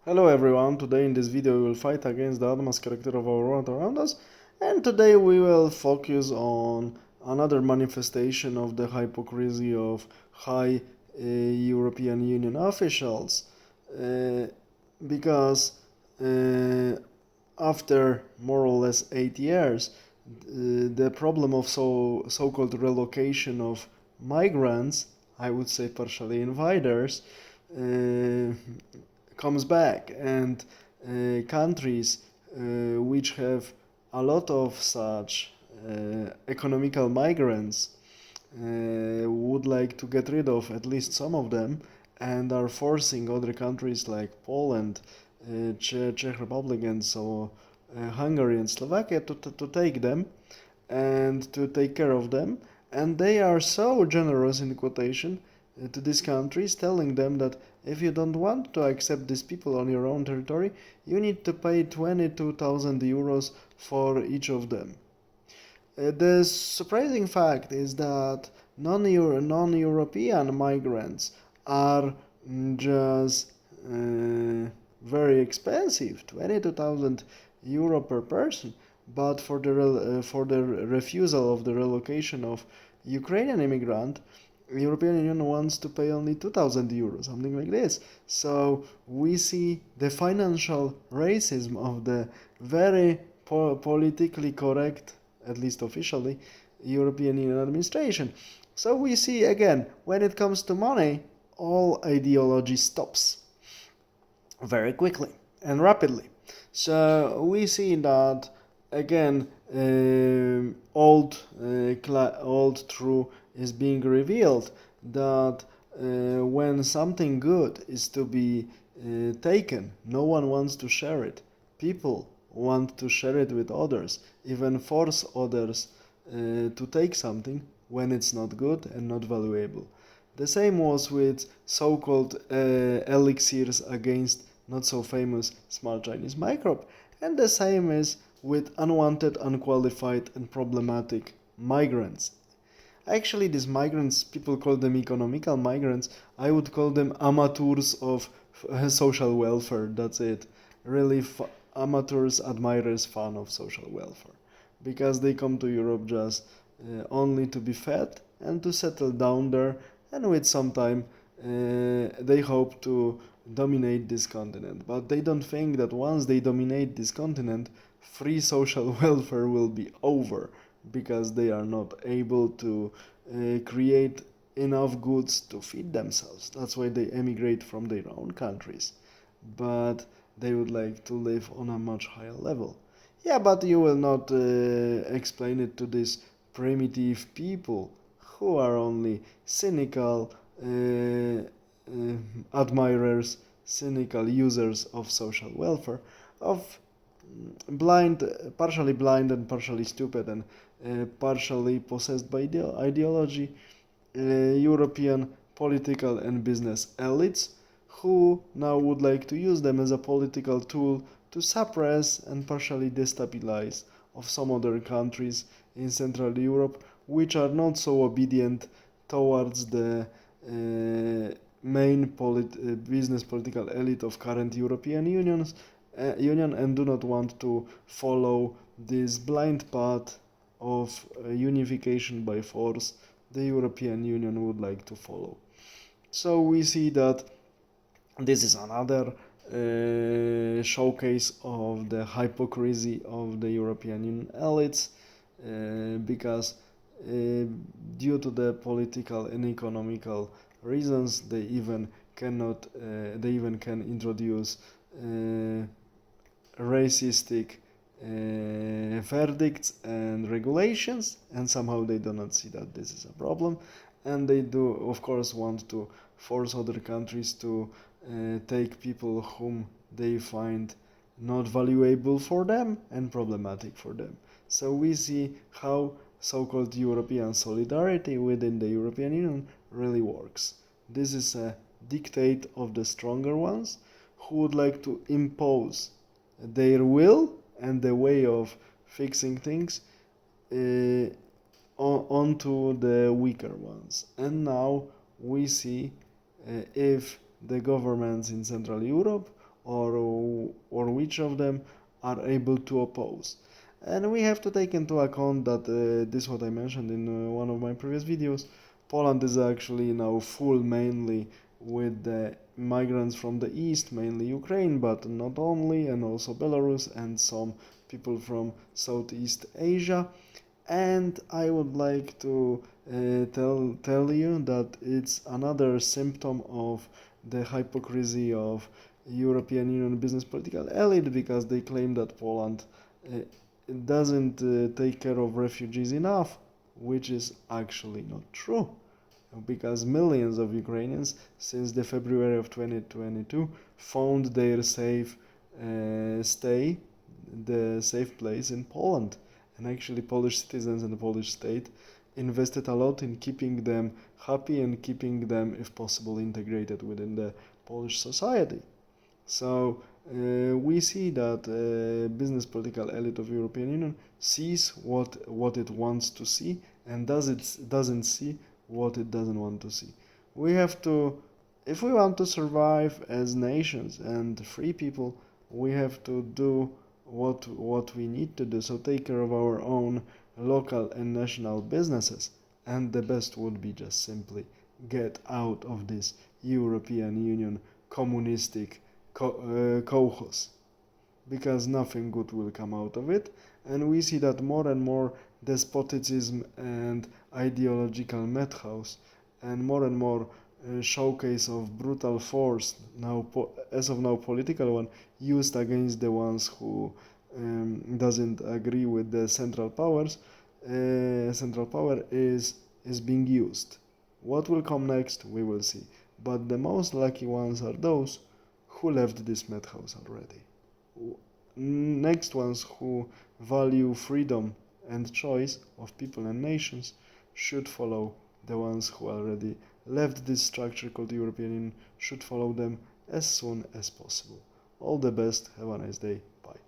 Hello everyone, today in this video we will fight against the Admas character of our world around us, and today we will focus on another manifestation of the hypocrisy of high European Union officials, uh, because after more or less 8 years, the problem of so-called relocation of migrants, I would say partially invaders, uh, comes back, and countries which have a lot of such economical migrants would like to get rid of at least some of them, and are forcing other countries like Poland, Czech Republic, and so Hungary and Slovakia to take them and to take care of them. And they are so generous, in quotation, to these countries, telling them that if you don't want to accept these people on your own territory, you need to pay 22,000 euros for each of them. The surprising fact is that non-European migrants are just very expensive, 22,000 euro per person. But for the refusal of the relocation of Ukrainian immigrant, the European Union wants to pay only 2,000 euros, something like this. So we see the financial racism of the very politically correct, at least officially, European Union administration. So we see again, when it comes to money, all ideology stops very quickly and rapidly. So we see that again, old truth is being revealed, that when something good is to be taken, no one wants to share it. People want to share it with others, even force others to take something when it's not good and not valuable. The same was with so-called elixirs against not so famous small Chinese microbe, and the same is with unwanted, unqualified, and problematic migrants. Actually, these migrants, people call them economical migrants. I would call them amateurs of social welfare. That's it. Really, amateurs, admirers, fan of social welfare. Because they come to Europe just only to be fed and to settle down there, and with some time they hope to dominate this continent. But they don't think that once they dominate this continent, free social welfare will be over, because they are not able to create enough goods to feed themselves. That's why they emigrate from their own countries. But they would like to live on a much higher level. Yeah, but you will not explain it to these primitive people who are only cynical admirers, cynical users of social welfare, of partially blind and partially stupid, and partially possessed by ideology, European political and business elites, who now would like to use them as a political tool to suppress and partially destabilize of some other countries in Central Europe, which are not so obedient towards the main business political elite of current European Union, and do not want to follow this blind path of unification by force the European Union would like to follow. So we see that this is another showcase of the hypocrisy of the European Union elites, because due to the political and economical reasons, they even can introduce racistic verdicts and regulations, and somehow they do not see that this is a problem, and they do, of course, want to force other countries to take people whom they find not valuable for them and problematic for them. So we see how so-called European solidarity within the European Union really works. This is a dictate of the stronger ones, who would like to impose their will and the way of fixing things onto the weaker ones. And now we see if the governments in Central Europe or which of them are able to oppose. And we have to take into account that this is what I mentioned in one of my previous videos. Poland is actually now full mainly with the migrants from the east, mainly Ukraine, but not only, and also Belarus and some people from Southeast Asia. And I would like to tell you that it's another symptom of the hypocrisy of European Union business political elite, because they claim that Poland uh, doesn't take care of refugees enough, which is actually not true, because millions of Ukrainians since the February of 2022 found their safe stay, the safe place in Poland. And actually Polish citizens and the Polish state invested a lot in keeping them happy and keeping them, if possible, integrated within the Polish society. So we see that business political elite of European Union sees what it wants to see, and doesn't see what it doesn't want to see. We have to, if we want to survive as nations and free people, we have to do what we need to do. So take care of our own local and national businesses, and the best would be just simply get out of this European Union communistic kolkhoz, because nothing good will come out of it. And we see that more and more despotism and ideological madhouse, and more showcase of brutal force, now as of now political one, used against the ones who doesn't agree with the central powers. Central power is being used. What will come next, we will see. But the most lucky ones are those who left this madhouse already. Next ones who value freedom and choice of people and nations should follow the ones who already left this structure called European Union, should follow them as soon as possible. All the best, have a nice day, bye.